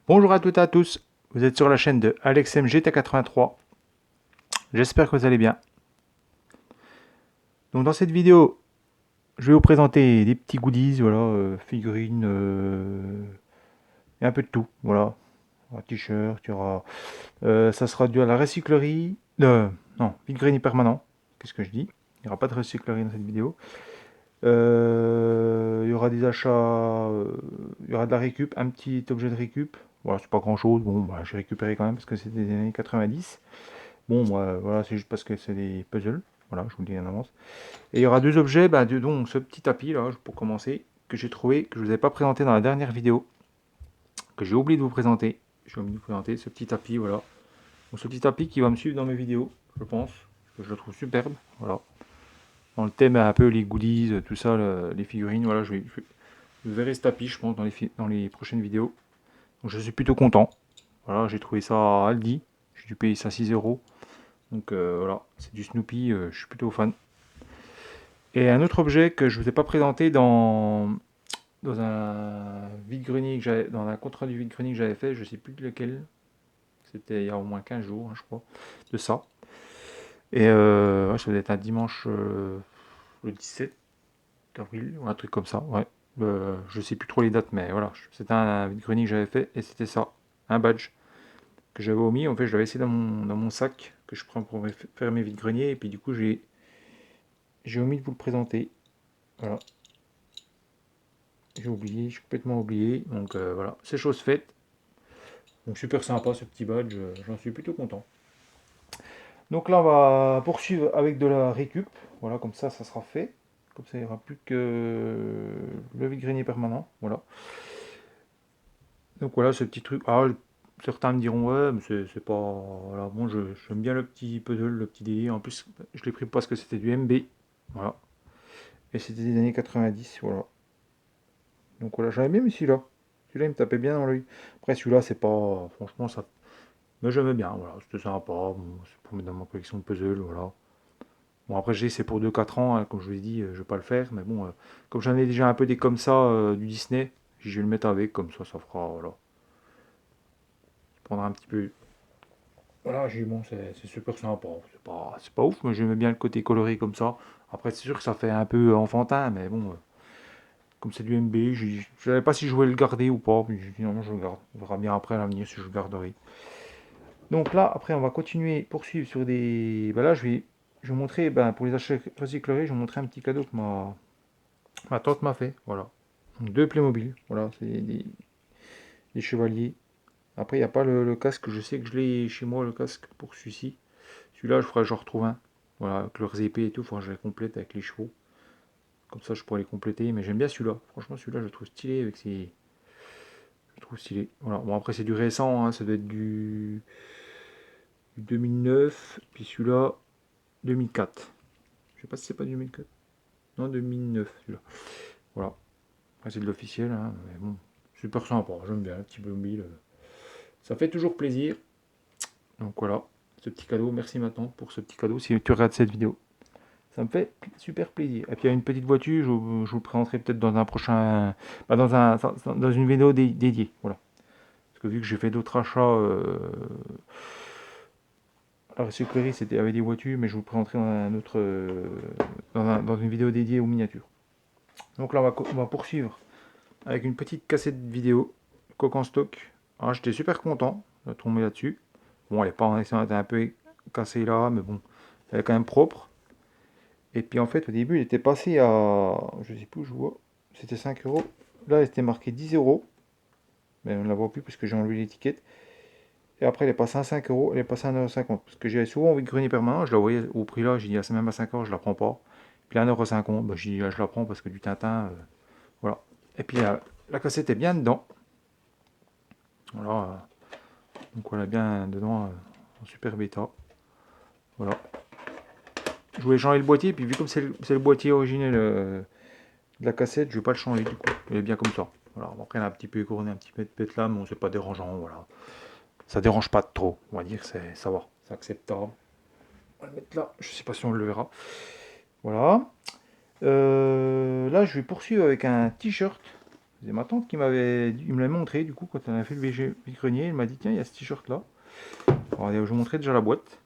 Bonjour à toutes et à tous, vous êtes sur la chaîne de AlexMGT83, j'espère que vous allez bien. Donc dans cette vidéo, je vais vous présenter des petits goodies, voilà, figurines, et un peu de tout, voilà. Un t-shirt, ça sera dû à la recyclerie, non, vide-grenier permanent, qu'est-ce que je dis? Il n'y aura pas de recyclerie dans cette vidéo. Il y aura des achats, il y aura de la récup, un petit objet de récup. Voilà, c'est pas grand chose, bon, bah, j'ai récupéré quand même parce que c'était des années 90. Bon, moi, voilà, c'est juste parce que c'est des puzzles. Voilà, je vous le dis en avance. Et il y aura deux objets, bah, dont ce petit tapis là, pour commencer, que j'ai trouvé, que je ne vous avais pas présenté dans la dernière vidéo, que j'ai oublié de vous présenter. J'ai oublié de vous présenter ce petit tapis, voilà. Donc, ce petit tapis qui va me suivre dans mes vidéos, je pense, parce que je le trouve superbe, voilà. Dans le thème un peu les goodies, tout ça, les figurines, voilà, vous verrez ce tapis, je pense, dans les prochaines vidéos. Donc je suis plutôt content. Voilà, j'ai trouvé ça à Aldi, j'ai dû payer ça 6 euros. Donc voilà, c'est du Snoopy, je suis plutôt fan. Et un autre objet que je ne vous ai pas présenté dans un vide-grenier dans un contrat du vide-grenier que j'avais fait, je ne sais plus lequel, c'était il y a au moins 15 jours, hein, je crois, de ça. Et ouais, ça doit être un dimanche le 17 avril, ou un truc comme ça, ouais. Je sais plus trop les dates, mais voilà, c'était un vide-grenier que j'avais fait, et c'était ça, un badge que j'avais omis. En fait, je l'avais laissé dans mon sac que je prends pour faire mes vide-greniers, et puis du coup, j'ai omis de vous le présenter. Voilà. J'ai oublié, j'ai complètement oublié. Donc voilà, c'est chose faite. Donc super sympa ce petit badge, j'en suis plutôt content. Donc là on va poursuivre avec de la récup. Voilà, comme ça sera fait. Comme ça il n'y aura plus que le vide-grenier permanent. Voilà. Donc voilà ce petit truc. Ah, certains me diront ouais, mais c'est pas. Voilà, bon, j'aime bien le petit puzzle, le petit délire. En plus, je l'ai pris parce que c'était du MB. Voilà. Et c'était des années 90. Voilà. Donc voilà, j'avais même celui-là. Celui-là il me tapait bien dans l'œil. Après celui-là c'est pas. Franchement ça. Mais j'aimais bien, voilà, c'était sympa, bon, c'est pour mettre dans ma collection de puzzles, voilà. Bon après j'ai c'est pour 2 4 ans, hein, comme je vous ai dit, je vais pas le faire, mais bon, comme j'en ai déjà un peu des comme ça du Disney, je vais le mettre avec, comme ça fera, voilà. Ça prendra un petit peu. Voilà, j'ai dit, bon, c'est super sympa, c'est pas ouf, mais j'aimais bien le côté coloré comme ça. Après c'est sûr que ça fait un peu enfantin, mais bon, comme c'est du MB, je savais pas si je voulais le garder ou pas, puis j'ai dit non, je le garde. On verra bien après à l'avenir si je le garderai. Donc là, après, on va continuer, poursuivre sur des. Ben là, je vais vous montrer, ben, pour les achats recycleries, je vais vous montrer un petit cadeau que ma tante m'a fait. Voilà. Donc, deux Playmobil. Voilà, c'est des chevaliers. Après, il n'y a pas le casque. Je sais que je l'ai chez moi, le casque pour celui-ci. Celui-là, je ferai que j'en retrouve un. Voilà, avec leurs épées et tout. Il faudra que je les complète avec les chevaux. Comme ça, je pourrais les compléter. Mais j'aime bien celui-là. Franchement, celui-là, je le trouve stylé avec ses. Je le trouve stylé. Voilà. Bon, après, c'est du récent. Hein, ça doit être du 2009. Puis celui-là, 2004. Je sais pas si c'est pas du 2004. Non, 2009, celui-là. Voilà. Après, c'est de l'officiel, hein, mais bon. Super sympa, j'aime bien, le petit mobile. Ça fait toujours plaisir. Donc voilà, ce petit cadeau. Merci maintenant pour ce petit cadeau si tu regardes cette vidéo. Ça me fait super plaisir. Et puis il y a une petite voiture, je vous le présenterai peut-être dans un prochain. Bah, dans une vidéo dédiée. Voilà. Parce que vu que j'ai fait d'autres achats à la recyclerie, c'était avec des voitures, mais je vous le présenterai dans un autre. Dans une vidéo dédiée aux miniatures. Donc là, on va poursuivre avec une petite cassette vidéo, coque en stock. Alors, j'étais super content de tomber là-dessus. Bon, elle est pas, elle était un peu cassée là, mais bon, elle est quand même propre. Et puis en fait, au début, il était passé à, je sais plus où je vois, c'était 5 euros. Là, elle était marquée 10 euros, mais on ne la voit plus parce que j'ai enlevé l'étiquette. Et après, elle est passée à 5 euros, elle est passée à 1,50 € parce que j'avais souvent envie de grenier permanent, je la voyais au prix là, j'ai dit, ah, c'est même à 5 euros, je la prends pas. Puis à 1,50 €, bah, j'ai dit, ah, je la prends parce que du Tintin, voilà. Et puis la cassette est bien dedans. Voilà, donc voilà, bien dedans, en super bêta. Voilà. Je voulais changer le boîtier, puis vu comme c'est le boîtier originel de la cassette, je vais pas le changer du coup. Il est bien comme ça. Voilà. Bon, après, il a un petit peu écorné, un petit peu de pète là, mais bon, c'est pas dérangeant. Voilà. Ça dérange pas trop, on va dire, ça va, c'est acceptable. On va le mettre là, je sais pas si on le verra. Voilà. Là, je vais poursuivre avec un t-shirt. C'est ma tante qui il me l'a montré, du coup, quand on a fait le grenier, elle m'a dit, tiens, il y a ce t-shirt là. Alors, je vous montrais déjà la boîte.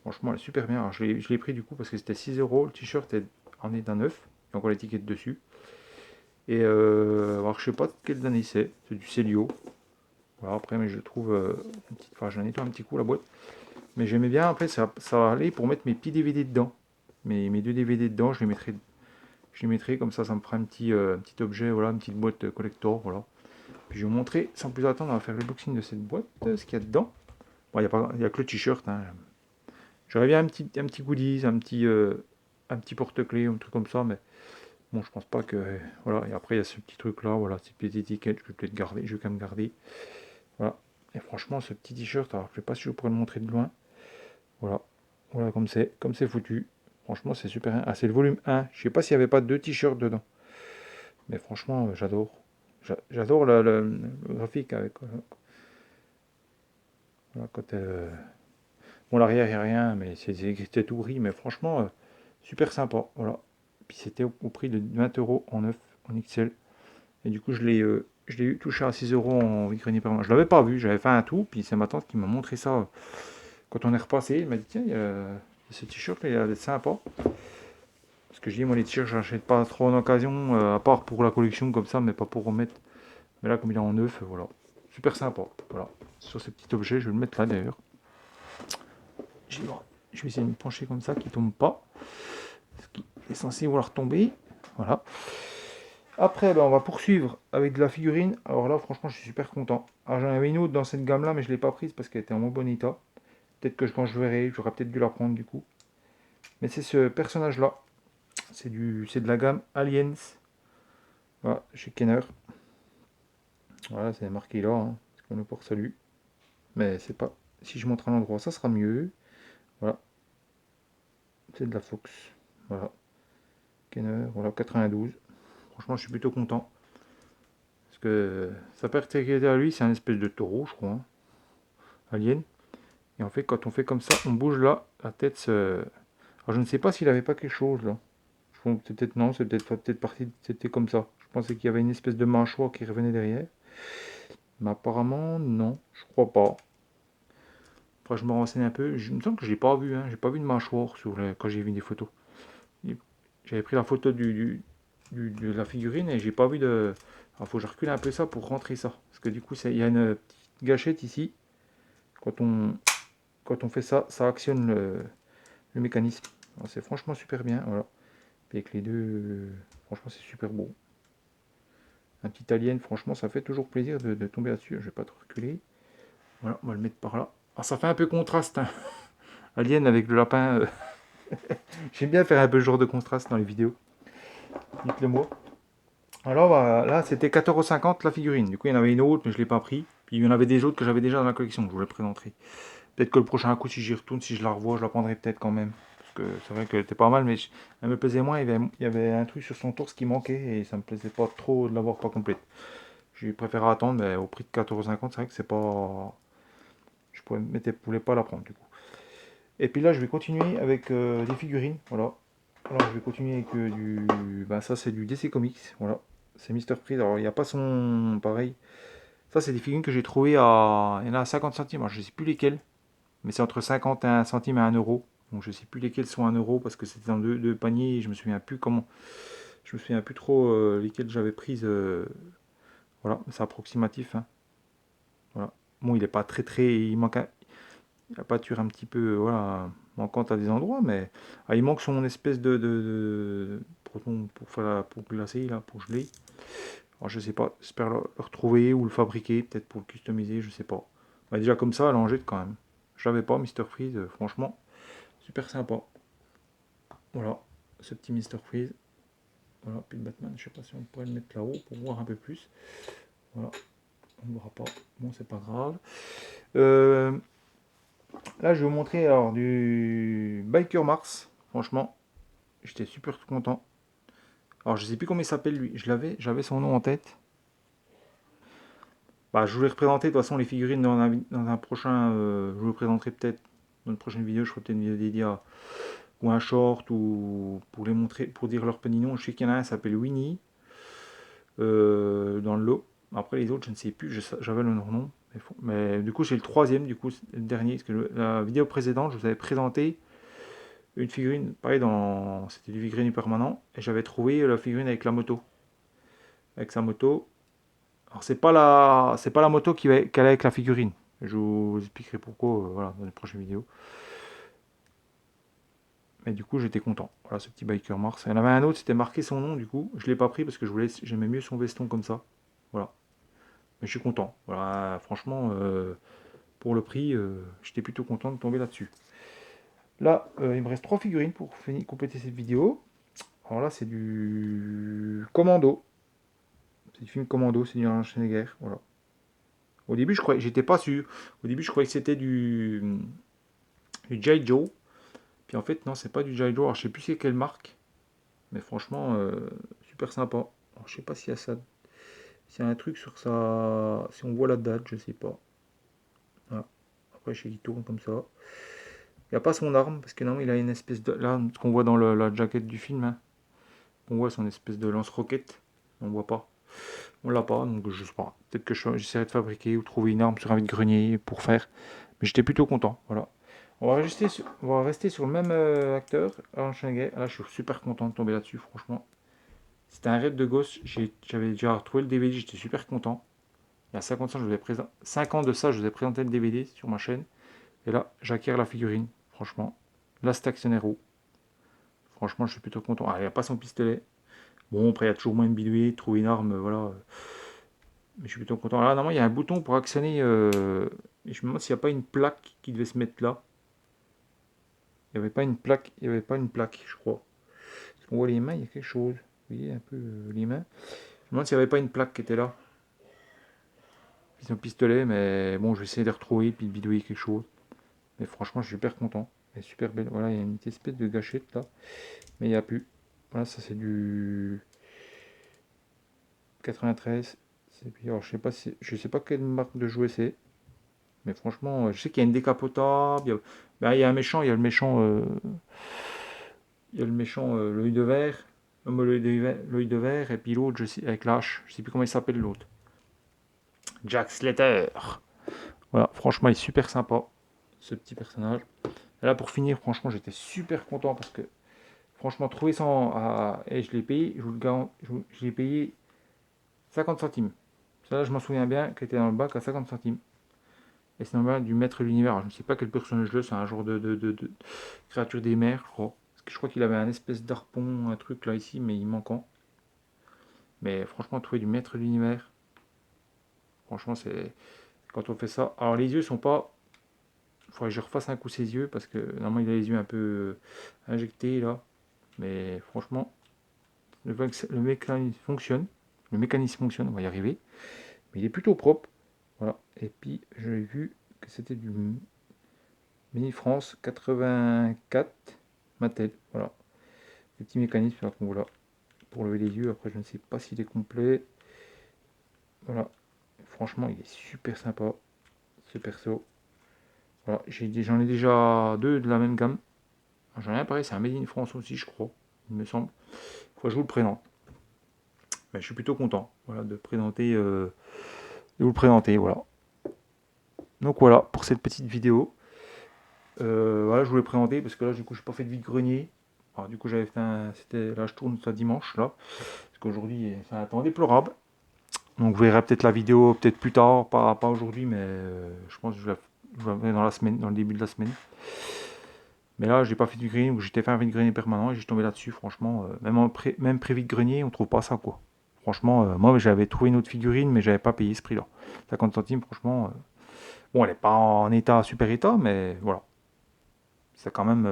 Franchement, elle est super bien. Alors, je l'ai pris du coup parce que c'était 6 euros. Le t-shirt en est d'un neuf. Il y a encore l'étiquette dessus. Et alors, je sais pas de quelle année c'est. C'est du Célio. Voilà, après, mais je le trouve. Enfin, je la nettoie un petit coup la boîte. Mais j'aimais bien. Après, ça allait pour mettre mes petits DVD dedans. Mes deux DVD dedans, je les mettrai comme ça me fera un petit objet, voilà, une petite boîte collector. Voilà. Puis je vais vous montrer, sans plus attendre, on va faire le boxing de cette boîte, ce qu'il y a dedans. Bon, il y a que le t-shirt. Hein. J'aurais bien un petit goodies, un petit porte-clés, un truc comme ça, mais bon, je pense pas que. Voilà, et après, il y a ce petit truc-là, voilà, ces petites étiquettes, je vais peut-être garder, je vais quand même garder. Voilà. Et franchement, ce petit t-shirt, alors je sais pas si je pourrais le montrer de loin. Voilà. Voilà, comme c'est foutu. Franchement, c'est super. Ah, c'est le volume 1. Je sais pas s'il n'y avait pas deux t-shirts dedans. Mais franchement, j'adore. J'adore le graphique avec. Voilà, quand, bon, l'arrière, il n'y a rien, mais c'est tout gris. Mais franchement, super sympa. Voilà. Puis c'était au prix de 20 euros en neuf, en XL. Et du coup, je l'ai eu touché à 6 euros en grenier par mois. Je l'avais pas vu, j'avais fait un tout. Puis c'est ma tante qui m'a montré ça quand on est repassé. Elle m'a dit, tiens, il y a ce t-shirt, il a l'air d'être sympa. Parce que je dis, moi, les t-shirts, je n'achète pas trop en occasion, à part pour la collection comme ça, mais pas pour remettre. Mais là, comme il est en neuf, voilà. Super sympa. Voilà. Sur ce petit objet, je vais le mettre là d'ailleurs. Je vais essayer de me pencher comme ça, qu'il ne tombe pas. Parce qu'il est censé vouloir tomber. Voilà. Après, on va poursuivre avec de la figurine. Alors là, franchement, je suis super content. Alors, j'en avais une autre dans cette gamme-là, mais je ne l'ai pas prise parce qu'elle était en moins bon état. Peut-être que quand je verrai, j'aurais peut-être dû la prendre du coup. Mais c'est ce personnage-là. C'est de la gamme Aliens. Voilà, chez Kenner. Voilà, c'est marqué là. Hein, parce qu'on le porte salut. Mais c'est pas. Si je montre à l'endroit, ça sera mieux. Voilà. C'est de la Fox. Voilà. Kenner. Voilà, 92. Franchement, je suis plutôt content. Parce que sa particularité à lui, c'est un espèce de taureau, je crois. Hein, alien. Et en fait, quand on fait comme ça, on bouge là, la tête se. Alors, je ne sais pas s'il avait pas quelque chose là. Je pense que peut-être non, c'est peut-être parti, c'était comme ça. Je pensais qu'il y avait une espèce de mâchoire qui revenait derrière. Mais apparemment, non, je crois pas. Après, je me renseigne un peu. Je me semble que je l'ai pas vu, hein. J'ai pas vu de mâchoire quand j'ai vu des photos. J'avais pris la photo de la figurine et j'ai pas vu de. Il faut que je recule un peu ça pour rentrer ça. Parce que du coup, il y a une petite gâchette ici. Quand on, quand on fait ça, ça actionne le mécanisme. C'est franchement super bien. Voilà. Puis avec les deux, franchement, c'est super beau. Un petit alien, franchement, ça fait toujours plaisir de tomber là-dessus. Je vais pas trop reculer. Voilà, on va le mettre par là. Alors, ça fait un peu contraste, hein. Alien avec le lapin. J'aime bien faire un peu le genre de contraste dans les vidéos. Dites-le moi. Alors là, c'était 4,50€ la figurine. Du coup, il y en avait une autre, mais je ne l'ai pas pris. Puis il y en avait des autres que j'avais déjà dans la collection, que je vous les présenterai. Peut-être que le prochain coup, si j'y retourne, si je la revois, je la prendrai peut-être quand même. Parce que c'est vrai qu'elle était pas mal, mais elle me plaisait moins. Il y avait un truc sur son torse qui manquait et ça me plaisait pas trop de l'avoir pas complète. J'ai préféré attendre, mais au prix de 4,50€, c'est vrai que c'est pas. Je voulais pas la prendre du coup. Et puis là, je vais continuer avec des figurines. Voilà. Alors, je vais continuer avec du. Ben, ça, c'est du DC Comics. Voilà. C'est Mister Freeze. Alors, il n'y a pas son. Pareil. Ça, c'est des figurines que j'ai trouvées à. Il y en a à 50 centimes. Alors, je ne sais plus lesquelles. Mais c'est entre 51 centimes et 1€. Donc, je ne sais plus lesquelles sont 1€ parce que c'était dans deux paniers. Et je me souviens plus comment. Je me souviens plus trop lesquelles j'avais prises. Voilà. C'est approximatif. Hein. Voilà. Bon, il n'est pas très très. Il manque la pâture un petit peu voilà, manquante à des endroits, mais il manque son espèce pour glacer, là, pour geler. Alors je sais pas, j'espère le retrouver ou le fabriquer, peut-être pour le customiser, je sais pas. Déjà comme ça, elle en jette quand même. Je savais pas, Mister Freeze, franchement, super sympa. Voilà, ce petit Mister Freeze. Voilà, puis le Batman, je sais pas si on pourrait le mettre là-haut pour voir un peu plus. Voilà, on ne verra pas. Bon, c'est pas grave. Là, je vais vous montrer alors du Biker Mars. Franchement, j'étais super content. Alors, je sais plus comment il s'appelle lui. J'avais son nom en tête. Bah, je voulais représenter de toute façon les figurines dans un prochain. Je vous le présenterai peut-être dans une prochaine vidéo. Je ferai peut-être une vidéo dédiée ou un short ou pour les montrer, pour dire leur petit nom. Je sais qu'il y en a un qui s'appelle Winnie. dans le lot. Après les autres, je ne sais plus, j'avais le nom. Mais du coup, j'ai le troisième, du coup, le dernier. Parce que la vidéo précédente, je vous avais présenté une figurine, pareil, c'était du figurine permanent. Et j'avais trouvé la figurine avec la moto. Avec sa moto. Alors, c'est pas la moto qui allait avec la figurine. Je vous expliquerai pourquoi voilà, dans les prochaines vidéos. Mais du coup, j'étais content. Voilà, ce petit biker Mars. Il y en avait un autre, c'était marqué son nom, du coup. Je ne l'ai pas pris parce que j'aimais mieux son veston comme ça. Voilà. Mais je suis content. Voilà, franchement, pour le prix, j'étais plutôt content de tomber là-dessus. Là, il me reste 3 figurines pour compléter cette vidéo. Alors là, c'est du Commando. C'est du film Commando, c'est du Schwarzenegger. Voilà. Au début, j'étais pas sûr. Au début, je croyais que c'était du G.I. Joe. Puis en fait, non, c'est pas du G.I. Joe. Alors, je sais plus c'est quelle marque. Mais franchement, super sympa. Alors, je sais pas s'il y a ça. S'il y a un truc sur ça. Si on voit la date, je sais pas. Voilà. Après, je sais qu'il tourne comme ça. Il n'y a pas son arme, parce que non, il a une espèce de. Là, ce qu'on voit dans la jaquette du film, hein, on voit son espèce de lance-roquette. On voit pas. On l'a pas, donc je sais pas. Peut-être que j'essaierai de fabriquer ou trouver une arme sur un vide-grenier pour faire. Mais j'étais plutôt content. Voilà. On va rester sur le même acteur, Arnold Schwarzenegger. Là, je suis super content de tomber là-dessus, franchement. C'était un rêve de gosse. J'avais déjà retrouvé le DVD, j'étais super content. Il y a 5 ans de ça, je vous ai présenté le DVD sur ma chaîne. Et là, j'acquiers la figurine, franchement. Last Action Hero. Franchement, je suis plutôt content. Ah, il n'y a pas son pistolet. Bon, après, il y a toujours moyen de bidouiller, de trouver une arme, voilà. Mais je suis plutôt content. Là, normalement, il y a un bouton pour actionner. Et je me demande s'il n'y a pas une plaque qui devait se mettre là. Il n'y avait pas une plaque, je crois. Parce qu'on voit les mains, il y a quelque chose. Vous voyez un peu les mains. Je me demande s'il n'y avait pas une plaque qui était là. Puis son pistolet, mais bon, je vais essayer de retrouver puis de bidouiller quelque chose. Mais franchement, je suis super content. Elle est super belle. Voilà, il y a une petite espèce de gâchette là. Mais il n'y a plus. Voilà, ça c'est du 93. Alors, je sais pas quelle marque de jouet c'est. Mais franchement, je sais qu'il y a une décapotable. Il y a un méchant, il y a le méchant. Il y a le méchant, l'œil de verre. L'œil de verre. Et puis l'autre, avec l'âche. Je sais plus comment il s'appelle l'autre. Jack Slater. Voilà, franchement, il est super sympa. Ce petit personnage. Et là, pour finir, franchement, j'étais super content parce que, franchement, trouver ça et je l'ai payé, je vous le garantis, je l'ai payé 50 centimes. Ça, là, je m'en souviens bien, qui était dans le bac à 50 centimes. Et c'est normal du maître de l'univers. Alors, je ne sais pas quel personnage c'est un genre de créature des mers, je crois. Parce que je crois qu'il avait un espèce d'harpon, un truc là ici, mais il manquant. Mais franchement, trouver du maître de l'univers, franchement, c'est. Quand on fait ça. Alors, les yeux sont pas. Il faudrait que je refasse un coup ses yeux parce que normalement, il a les yeux un peu injectés là. Mais franchement, le mécanisme fonctionne. Le mécanisme fonctionne, on va y arriver. Mais il est plutôt propre. Voilà. Et puis, j'ai vu que c'était du Mini France 84 Mattel. Voilà. Le petit mécanisme là, qu'on voit là. Pour lever les yeux. Après, je ne sais pas s'il est complet. Voilà. Franchement, il est super sympa. Ce perso. Voilà. J'en ai déjà deux de la même gamme. J'en ai un pareil, c'est un Made in France aussi, je crois. Il me semble. Faut que je vous le présente. Mais je suis plutôt content, voilà, de vous le présenter, voilà. Donc voilà pour cette petite vidéo. Voilà, je voulais présenter parce que là, du coup, j'ai pas fait de vide-grenier. Alors, du coup, j'avais fait là, je tourne ça dimanche, là. Parce qu'aujourd'hui, c'est un temps déplorable. Donc, vous verrez peut-être la vidéo, peut-être plus tard, pas aujourd'hui, mais je pense que je la verrai dans la semaine, dans le début de la semaine. Mais là, j'ai pas fait du grenier, donc j'étais fait un vide-grenier permanent et j'ai tombé là-dessus, franchement. Même pré-vide-grenier, on trouve pas ça, quoi. Franchement, moi, j'avais trouvé une autre figurine, mais j'avais pas payé ce prix-là. 50 centimes, franchement. Bon, elle n'est pas en état, super état, mais voilà. C'est quand même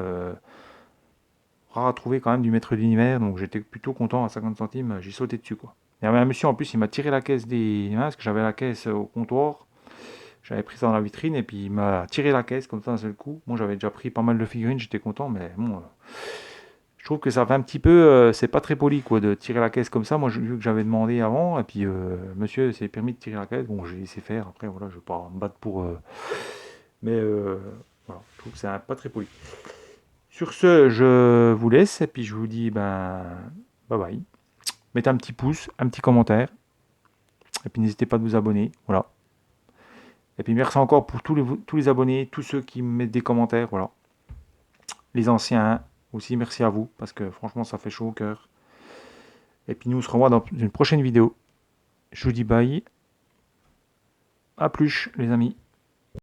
rare à trouver quand même du maître d'univers, donc j'étais plutôt content à 50 centimes, j'ai sauté dessus, quoi. Il y avait un monsieur en plus, il m'a tiré la caisse des mains, parce que j'avais la caisse au comptoir. J'avais pris ça dans la vitrine et puis il m'a tiré la caisse comme ça d'un seul coup. Bon, j'avais déjà pris pas mal de figurines, j'étais content, mais bon, je trouve que ça fait un petit peu, c'est pas très poli quoi de tirer la caisse comme ça. Moi, vu que j'avais demandé avant, et puis monsieur s'est permis de tirer la caisse, bon, j'ai laissé faire. Après, voilà, je vais pas me battre pour. Mais voilà, je trouve que c'est pas très poli. Sur ce, je vous laisse et puis je vous dis ben bye bye. mettez un petit pouce, un petit commentaire. Et puis n'hésitez pas à vous abonner. Voilà. Et puis merci encore pour tous les abonnés, tous ceux qui mettent des commentaires. Voilà. Les anciens aussi, merci à vous. Parce que franchement, ça fait chaud au cœur. Et puis nous, on se revoit dans une prochaine vidéo. Je vous dis bye. À plus, les amis.